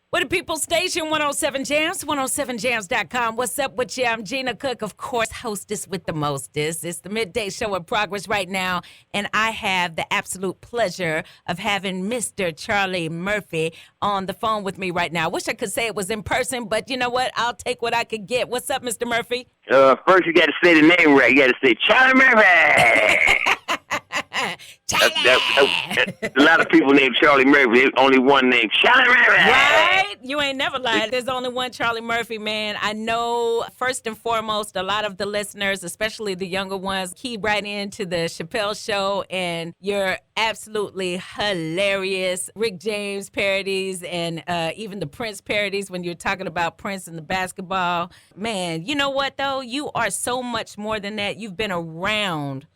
What the people station 107 Jamz, 107jams.com. What's up with you? I'm Gina Cook, of course, hostess with the mostest. It's the Midday Show in progress right now, and I have the absolute pleasure of having Mr. Charlie Murphy on the phone with me right now. Wish I could say it was in person, but you know what? I'll take what I could get. What's up, Mr. Murphy? First you got to say the name right. You got to say Charlie Murphy. A lot of people named Charlie Murphy. There's only one named Charlie Murphy. Right? You ain't never lied. There's only one Charlie Murphy, man. I know, first and foremost, a lot of the listeners, especially the younger ones, key right into the Chappelle Show, and you're absolutely hilarious. Rick James parodies and even the Prince parodies when you're talking about Prince and the basketball. Man, you know what, though? You are so much more than that. You've been around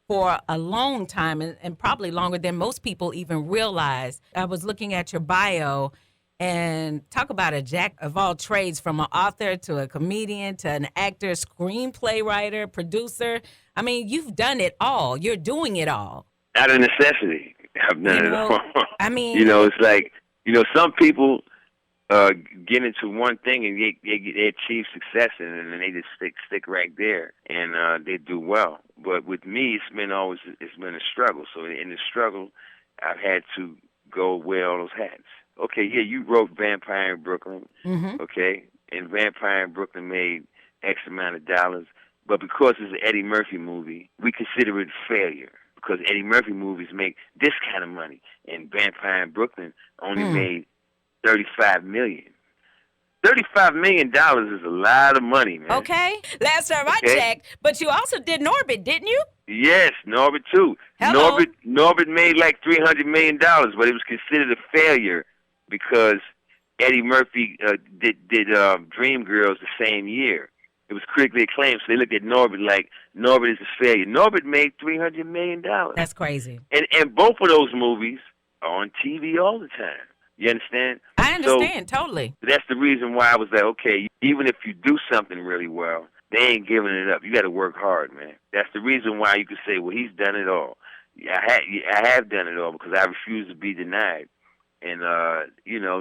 for a long time and probably longer than most people even realize. I was looking at your bio and talk about a jack of all trades, from an author to a comedian to an actor, screenplay writer, producer. I mean, you've done it all. You're doing it all. Out of necessity, I've done it all. I mean, it's like, some people get into one thing and they achieve success and then they just stick right there and they do well. But with me, it's been a struggle. So in the struggle, I've had to go wear all those hats. Okay, yeah, you wrote Vampire in Brooklyn, okay, and Vampire in Brooklyn made X amount of dollars, but because it's an Eddie Murphy movie, we consider it failure because Eddie Murphy movies make this kind of money, and Vampire in Brooklyn only made $35 million. $35 million is a lot of money, man. Okay. Last time I checked, but you also did Norbit, didn't you? Yes, Norbit too. Hello. Norbit made like $300 million, but it was considered a failure because Eddie Murphy did Dreamgirls the same year. It was critically acclaimed, so they looked at Norbit like Norbit is a failure. Norbit made $300 million. That's crazy. And both of those movies are on TV all the time. You understand? I understand, totally. That's the reason why I was like, okay, even if you do something really well, they ain't giving it up. You got to work hard, man. That's the reason why you could say, well, he's done it all. I have done it all because I refuse to be denied. And,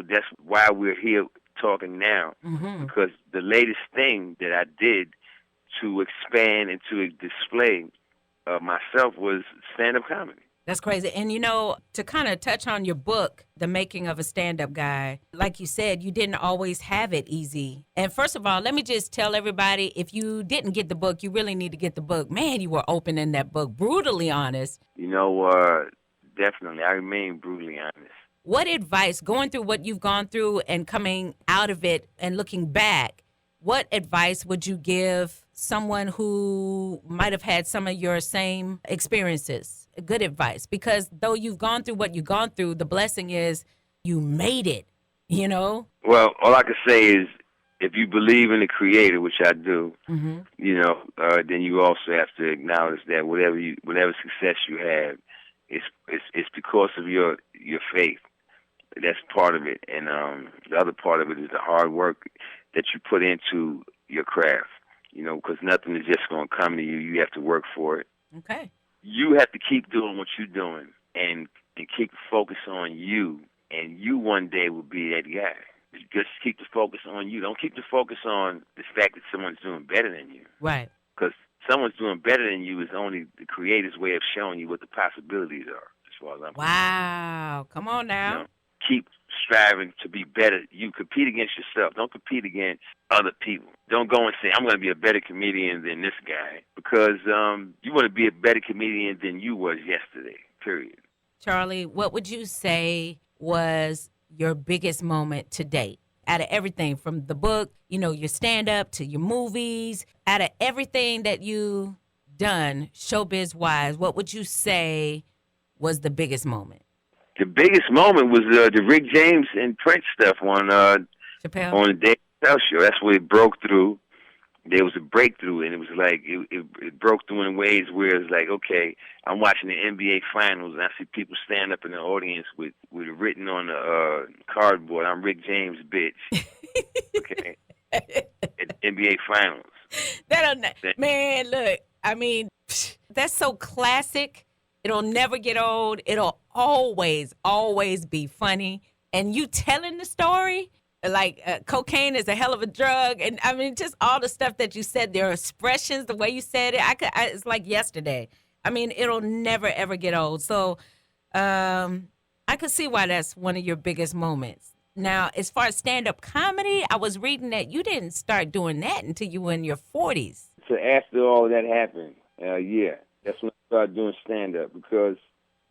that's why we're here talking now, because the latest thing that I did to expand and to display myself was stand-up comedy. That's crazy. And, to kind of touch on your book, The Making of a Stand-Up Guy, like you said, you didn't always have it easy. And first of all, let me just tell everybody, if you didn't get the book, you really need to get the book. Man, you were open in that book, brutally honest. Definitely. I remain brutally honest. What advice, going through what you've gone through and coming out of it and looking back, what advice would you give someone who might have had some of your same experiences? Good advice, because though you've gone through what you've gone through, the blessing is you made it, Well, all I can say is if you believe in the Creator, which I do, then you also have to acknowledge that whatever success you have, it's because of your faith. That's part of it, and the other part of it is the hard work that you put into your craft. Because nothing is just going to come to you. You have to work for it. Okay. You have to keep doing what you're doing and keep the focus on you, and you one day will be that guy. Just keep the focus on you. Don't keep the focus on the fact that someone's doing better than you. Right. Because someone's doing better than you is only the Creator's way of showing you what the possibilities are, as far as I'm concerned. Wow. Come on now. Keep striving to be better. You compete against yourself. Don't compete against other people. Don't go and say, I'm going to be a better comedian than this guy, because you want to be a better comedian than you was yesterday, period. Charlie, what would you say was your biggest moment to date? Out of everything from the book, your stand-up to your movies, out of everything that you done showbiz-wise, what would you say was the biggest moment? The biggest moment was the Rick James and Prince stuff on the Midday Show. That's where it broke through. There was a breakthrough, and it was like it broke through in ways where it's like, okay, I'm watching the NBA Finals, and I see people stand up in the audience with written on the cardboard, "I'm Rick James, bitch." Okay, at the NBA Finals. Man, look, I mean, that's so classic. It'll never get old. It'll always be funny. And you telling the story, like cocaine is a hell of a drug. And I mean, just all the stuff that you said, their expressions, the way you said it, it's like yesterday. I mean, it'll never, ever get old. So I could see why that's one of your biggest moments. Now, as far as stand-up comedy, I was reading that you didn't start doing that until you were in your 40s. So after all that happened, yeah, that's when I started doing stand-up because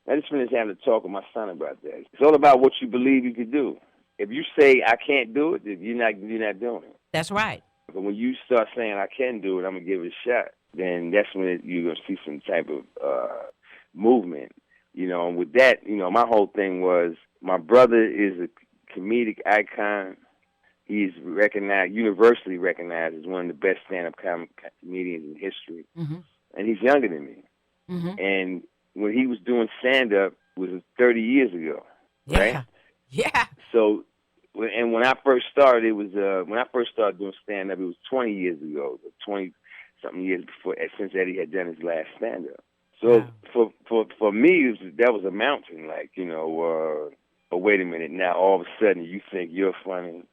I just finished having to talk with my son about that. It's all about what you believe you can do. If you say I can't do it, then you're not doing it. That's right. But when you start saying I can do it, I'm gonna give it a shot. Then that's when you're gonna see some type of movement. You know, and with that, you know, my whole thing was my brother is a comedic icon. He's universally recognized as one of the best stand-up comedians in history, and he's younger than me. And when he was doing stand-up, was 30 years ago, right? Yeah. So, and when I first started, doing stand-up, it was 20 years ago, 20-something years before, since Eddie had done his last stand-up. So for me, that was a mountain, like, you know, but wait a minute, now all of a sudden you think you're funny,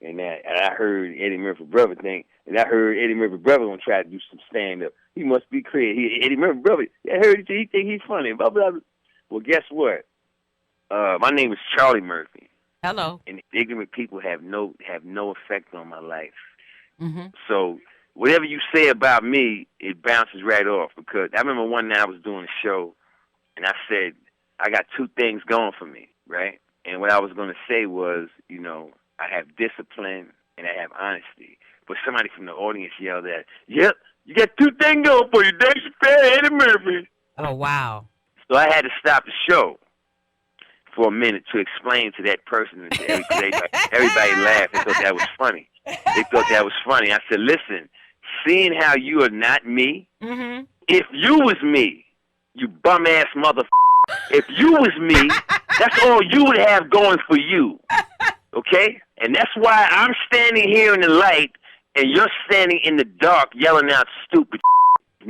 and I heard Eddie Murphy brother gonna try to do some stand-up. He must be crazy. Eddie Murphy brother, I heard he think he's funny, blah, blah, blah. Well, guess what? My name is Charlie Murphy. Hello. And ignorant people have no effect on my life. So whatever you say about me, it bounces right off. Because I remember one night I was doing a show, and I said, I got two things going for me, right? And what I was going to say was, you know, I have discipline and I have honesty. But somebody from the audience yelled at, yep, you got two things going for you, Dave Chappelle, Eddie Murphy. Oh, wow. So I had to stop the show for a minute to explain to that person. And everybody laughed. They thought that was funny. I said, listen, seeing how you are not me, if you was me, you bum-ass motherfucker, if you was me, that's all you would have going for you, okay? And that's why I'm standing here in the light and you're standing in the dark yelling out stupid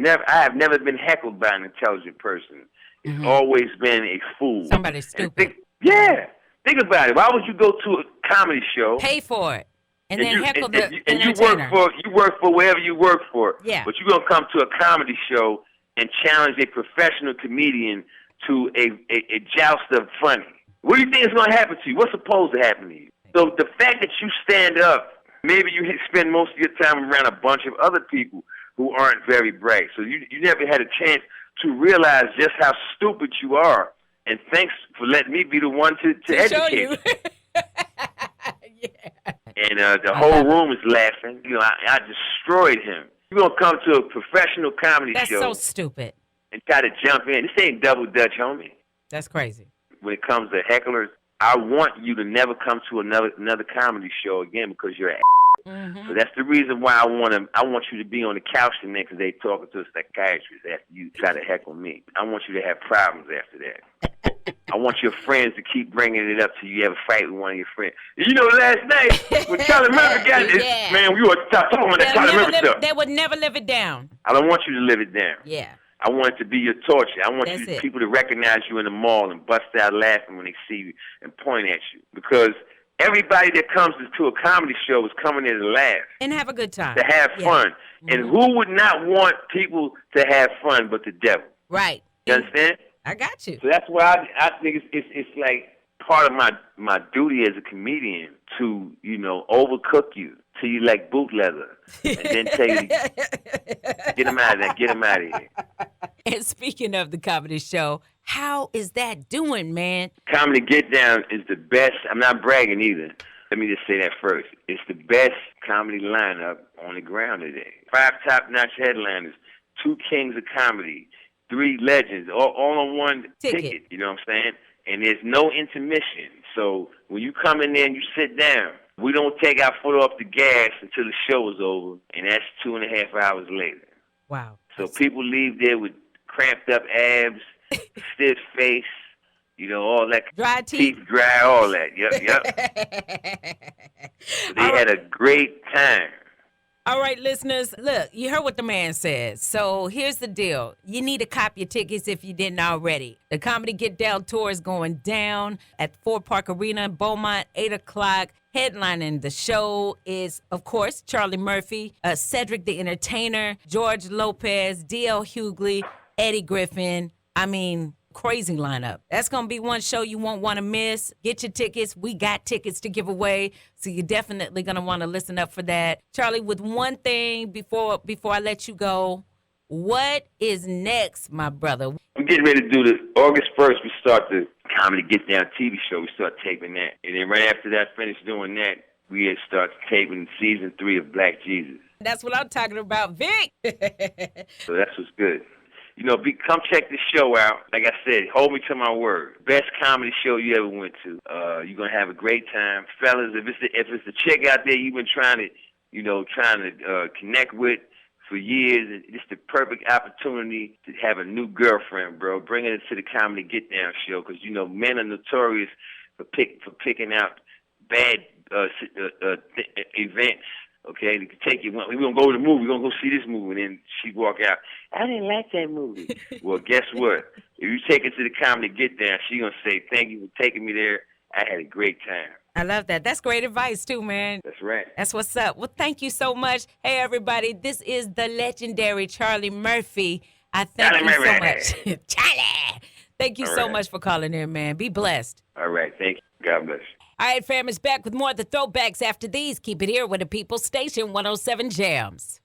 I have never been heckled by an intelligent person. It's always been a fool. Somebody stupid. Think about it. Why would you go to a comedy show? Pay for it. And then heckle the and entertainer. you work for wherever you work for. Yeah. But you're going to come to a comedy show and challenge a professional comedian to a joust of funny. What do you think is going to happen to you? What's supposed to happen to you? So the fact that you stand up, maybe you spend most of your time around a bunch of other people who aren't very bright. So you never had a chance to realize just how stupid you are. And thanks for letting me be the one to educate you. Yeah. And the whole room is laughing. You know, I destroyed him. You're going to come to a professional comedy show. That's so stupid. And try to jump in. This ain't double dutch, homie. That's crazy. When it comes to hecklers, I want you to never come to another comedy show again because you're an So that's the reason why I want you to be on the couch the next day talking to a psychiatrist after you try to heckle me. I want you to have problems after that. I want your friends to keep bringing it up till you have a fight with one of your friends. You know, last night when Charlie Murphy got this, man, we were talking about that Charlie Murphy stuff. They would never live it down. I don't want you to live it down. Yeah. I want it to be your torture. I want people to recognize you in the mall and bust out laughing when they see you and point at you. Because everybody that comes to a comedy show is coming there to laugh. And have a good time. To have fun. And who would not want people to have fun but the devil? Right. You understand? I got you. So that's why I think it's like part of my duty as a comedian to, you know, overcook you till you like boot leather. And then tell you, get him out of there, get him out of here. And speaking of the comedy show, how is that doing, man? Comedy Get Down is the best. I'm not bragging either. Let me just say that first. It's the best comedy lineup on the ground today. 5 top-notch headliners, 2 kings of comedy, 3 legends, all on one ticket. You know what I'm saying? And there's no intermission. So when you come in there and you sit down, we don't take our foot off the gas until the show is over, and that's 2.5 hours later. Wow. So people leave there with cramped up abs, stiff face, you know, all that. Dry teeth. Dry, all that. Yep. They had a great time. All right, listeners, look, you heard what the man said. So here's the deal. You need to cop your tickets if you didn't already. The Comedy Get Down tour is going down at Ford Park Arena in Beaumont, 8 o'clock. Headlining the show is, of course, Charlie Murphy, Cedric the Entertainer, George Lopez, D.L. Hughley, Eddie Griffin. I mean, crazy lineup. That's going to be one show you won't want to miss. Get your tickets. We got tickets to give away, so you're definitely going to want to listen up for that. Charlie, with one thing before I let you go, what is next, my brother? I'm getting ready to do August 1st, we start the Comedy Get Down TV show. We start taping that. And then right after that, finish doing that, we start taping season 3 of Black Jesus. That's what I'm talking about, Vic. So that's what's good. You know, come check the show out. Like I said, hold me to my word. Best comedy show you ever went to. You're going to have a great time. Fellas, if it's the chick out there you've been trying to connect with for years, and it's the perfect opportunity to have a new girlfriend, bro. Bring her to the Comedy Get Down show, because, you know, men are notorious for picking out bad events. Okay, they can take you. We're gonna go to the movie. We're gonna go see this movie, and then she walk out. I didn't like that movie. Well, guess what? If you take her to the Comedy Get Down, she gonna say, "Thank you for taking me there. I had a great time." I love that. That's great advice too, man. That's right. That's what's up. Well, thank you so much. Hey, everybody, this is the legendary Charlie Murphy. I thank you so much. Charlie! Thank you so much for calling in, man. Be blessed. All right. Thank you. God bless. All right, fam, is back with more of the throwbacks after these. Keep it here with the People's Station 107 Jamz.